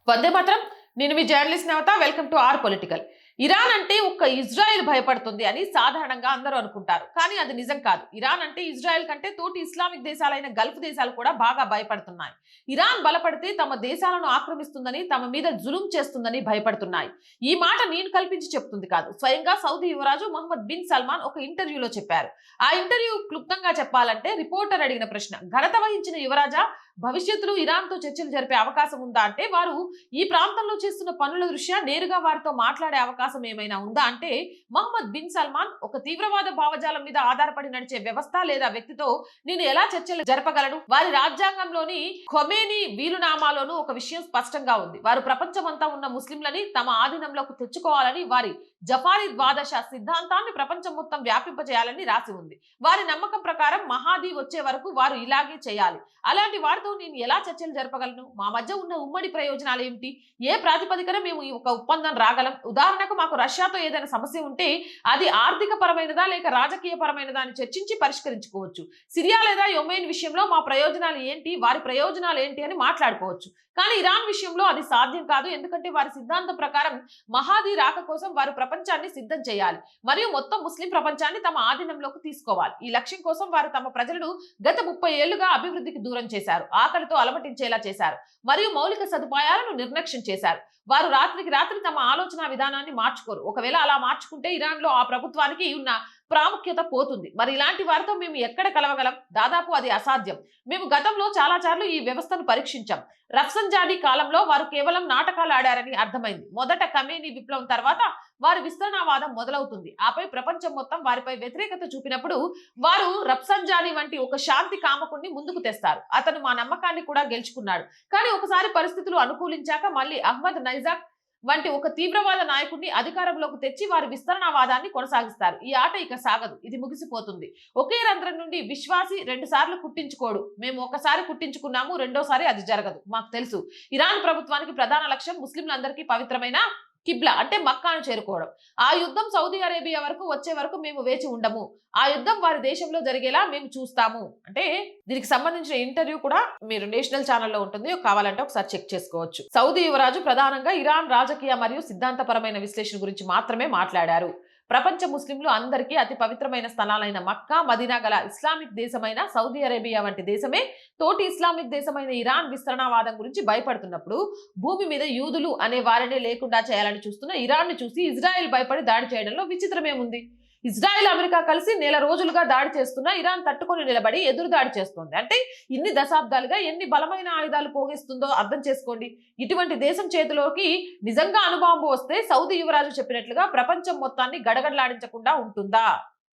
వందే మాత్రం. నేను మీ journalist Navata. Welcome to R political. Iran అంటే ఒక్క ఇజ్రాయెల్ భయపడుతుంది అని సాధారణంగా అందరూ అనుకుంటారు, కానీ అది నిజం కాదు. ఇరాన్ అంటే ఇజ్రాయెల్ కంటే తోటి ఇస్లామిక్ దేశాలైన గల్ఫ్ దేశాలు కూడా బాగా భయపడుతున్నాయి. ఇరాన్ బలపడితే తమ దేశాలను ఆక్రమిస్తుందని, తమ మీద జులుం చేస్తుందని భయపడుతున్నాయి. ఈ మాట నేను కల్పించి చెప్తుంది కాదు, స్వయంగా సౌదీ యువరాజు మొహమ్మద్ బిన్ సల్మాన్ ఒక ఇంటర్వ్యూలో చెప్పారు. ఆ ఇంటర్వ్యూ క్లుప్తంగా చెప్పాలంటే, రిపోర్టర్ అడిగిన ప్రశ్న, ఘనత వహించిన యువరాజా, భవిష్యత్తులో ఇరాన్తో చర్చలు జరిపే అవకాశం ఉందా అంటే, వారు ఈ ప్రాంతంలో చేస్తున్న పనుల దృష్ట్యా నేరుగా వారితో మాట్లాడే అవకాశం ఏమైనా ఉందా అంటే, మొహమ్మద్ బిన్ సల్మాన్ ఒక తీవ్రవాద భావజాలం మీద ఆధారపడి నడిచే వ్యవస్థ లేదా వ్యక్తితో నేను ఎలా చర్చలు జరపగలను? వారి రాజ్యాంగంలోని ఖొమేనీ వీలునామాలోనూ ఒక విషయం స్పష్టంగా ఉంది. వారు ప్రపంచమంతా ఉన్న ముస్లింలని తమ ఆధీనంలోకి తెచ్చుకోవాలని, వారి జఫారీ ద్వాదశ సిద్ధాంతాన్ని ప్రపంచం మొత్తం వ్యాపింపజేయాలని రాసి ఉంది. వారి నమ్మకం ప్రకారం మహాది వచ్చే వరకు వారు ఇలాగే చేయాలి. అలాంటి వారితో నేను ఎలా చర్చలు జరపగలను? మా మధ్య ఉన్న ఉమ్మడి ప్రయోజనాలు ఏమిటి? ఏ ప్రాతిపదికన మేము ఈ ఒక ఒప్పందం రాగలం? ఉదాహరణకు, మాకు రష్యాతో ఏదైనా సమస్య ఉంటే అది ఆర్థిక పరమైనదా లేక రాజకీయ పరమైనదా అని చర్చించి పరిష్కరించుకోవచ్చు. సిరియా లేదా యొమెన్ విషయంలో మా ప్రయోజనాలు ఏంటి, వారి ప్రయోజనాలు ఏంటి అని మాట్లాడుకోవచ్చు. కానీ ఇరాన్ విషయంలో అది సాధ్యం కాదు. ఎందుకంటే వారి సిద్ధాంతం ప్రకారం మహాది రాక కోసం వారు ప్రపంచాన్ని సిద్ధం చేయాలి మరియు మొత్తం ముస్లిం ప్రపంచాన్ని తమ ఆధీనంలోకి తీసుకోవాలి. ఈ లక్ష్యం కోసం వారు తమ ప్రజలను గత 30 ఏళ్లుగా అభివృద్ధికి దూరం చేశారు, ఆకలితో అలమటించేలా చేశారు మరియు మౌలిక సదుపాయాలను నిర్లక్ష్యం చేశారు. వారు రాత్రికి రాత్రి తమ ఆలోచన విధానాన్ని మార్చుకోరు. ఒకవేళ అలా మార్చుకుంటే ఇరాన్ లో ఆ ప్రభుత్వానికి ఉన్న ప్రాముఖ్యత పోతుంది. మరి ఇలాంటి వారితో మేము ఎక్కడ కలవగలం? దాదాపు అది అసాధ్యం. మేము గతంలో చాలా సార్లు ఈ వ్యవస్థను పరీక్షించాం. రఫ్సంజానీ కాలంలో వారు కేవలం నాటకాలు ఆడారని అర్థమైంది. మొదట ఖమేనీ విప్లవం తర్వాత వారి విస్తరణవాదం మొదలవుతుంది. ఆపై ప్రపంచం మొత్తం వారిపై వ్యతిరేకత చూపినప్పుడు వారు రఫ్సంజానీ వంటి ఒక శాంతి కామకుడిని ముందుకు తెస్తారు. అతను మా నమ్మకాన్ని కూడా గెలుచుకున్నాడు. కానీ ఒకసారి పరిస్థితులు అనుకూలించాక మళ్ళీ అహ్మద్ నైజాక్ వంటి ఒక తీవ్రవాద నాయకుడిని అధికారంలోకి తెచ్చి వారి విస్తరణవాదాన్ని కొనసాగిస్తారు. ఈ ఆట ఇక సాగదు, ఇది ముగిసిపోతుంది. ఒకే రంధ్రం నుండి విశ్వాసి 2 సార్లు కుట్టించుకోడు. మేము ఒకసారి కుట్టించుకున్నాము, రెండోసారి అది జరగదు. మాకు తెలుసు, ఇరాన్ ప్రభుత్వానికి ప్రధాన లక్ష్యం ముస్లింలందరికీ పవిత్రమైన కిబ్లా అంటే మక్కాను చేరుకోవడం. ఆ యుద్ధం సౌదీ అరేబియా వరకు వచ్చే వరకు మేము వేచి ఉండము. ఆ యుద్ధం వారి దేశంలో జరిగేలా మేము చూస్తాము. అంటే దీనికి సంబంధించిన ఇంటర్వ్యూ కూడా మీరు నేషనల్ ఛానల్లో ఉంటుంది, కావాలంటే ఒకసారి చెక్ చేసుకోవచ్చు. సౌదీ యువరాజు ప్రధానంగా ఇరాన్ రాజకీయ మరియు సిద్ధాంతపరమైన విశ్లేషణ గురించి మాత్రమే మాట్లాడారు. ప్రపంచ ముస్లింలు అందరికీ అతి పవిత్రమైన స్థలాలైన మక్కా, మదీనా గల ఇస్లామిక్ దేశమైన సౌదీ అరేబియా వంటి దేశమే తోటి ఇస్లామిక్ దేశమైన ఇరాన్ విస్తరణవాదం గురించి భయపడుతున్నప్పుడు, భూమి మీద యూదులు అనే వారినే లేకుండా చేయాలని చూస్తున్న ఇరాన్ ని చూసి ఇజ్రాయెల్ భయపడి దాడి చేయడంలో విచిత్రమేముంది? ఇజ్రాయెల్ అమెరికా కలిసి నెల రోజులుగా దాడి చేస్తున్నా ఇరాన్ తట్టుకొని నిలబడి ఎదురు దాడి చేస్తోంది. అంటే ఇన్ని దశాబ్దాలుగా ఎన్ని బలమైన ఆయుధాలు పోగిస్తుందో అర్థం చేసుకోండి. ఇటువంటి దేశం చేతిలోకి నిజంగా అణుబాంబు వస్తే సౌదీ యువరాజు చెప్పినట్లుగా ప్రపంచం మొత్తాన్ని గడగడలాడించకుండా ఉంటుందా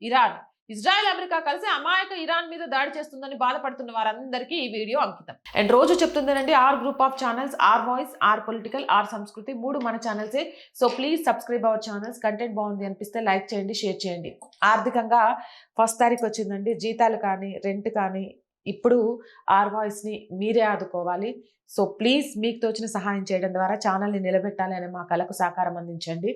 ఇరాన్? ఇజ్రాయెల్ అమెరికా కలిసి అమాయక ఇరాన్ మీద దాడి చేస్తుందని బాధపడుతున్న వారందరికీ ఈ వీడియో అంకితం. అండ్ రోజు చెప్తుందేనండి, R group of channels, R voice, R political, R Sanskriti, 3 మన ఛానల్సే. So please subscribe our channels. Content బాగుంది అనిపిస్తే లైక్ చేయండి, షేర్ చేయండి. ఆర్థికంగా 1st తారీఖు వచ్చిందండి. జీతాలు కానీ రెంట్ కానీ ఇప్పుడు ఆర్ వాయిస్ని మీరే ఆదుకోవాలి. సో ప్లీజ్ మీకు తోచిన సహాయం చేయడం ద్వారా ఛానల్ని నిలబెట్టాలి అనే మా కళకు సహకారం అందించండి.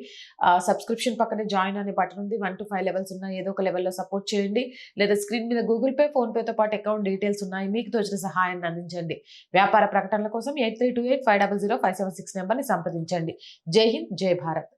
సబ్స్క్రిప్షన్ పక్కనే జాయిన్ అనే బటన్ ఉంది. 1 to 5 లెవెల్స్ ఉన్నాయి. ఏదో ఒక లెవెల్లో సపోర్ట్ చేయండి. లేదా స్క్రీన్ మీద గూగుల్ పే, ఫోన్పేతో పాటు అకౌంట్ డీటెయిల్స్ ఉన్నాయి. మీకు తోచిన సహాయాన్ని అందించండి. వ్యాపార ప్రకటనల కోసం 8328500576 నెంబర్ని సంప్రదించండి. జై హింద్, జై భారత్.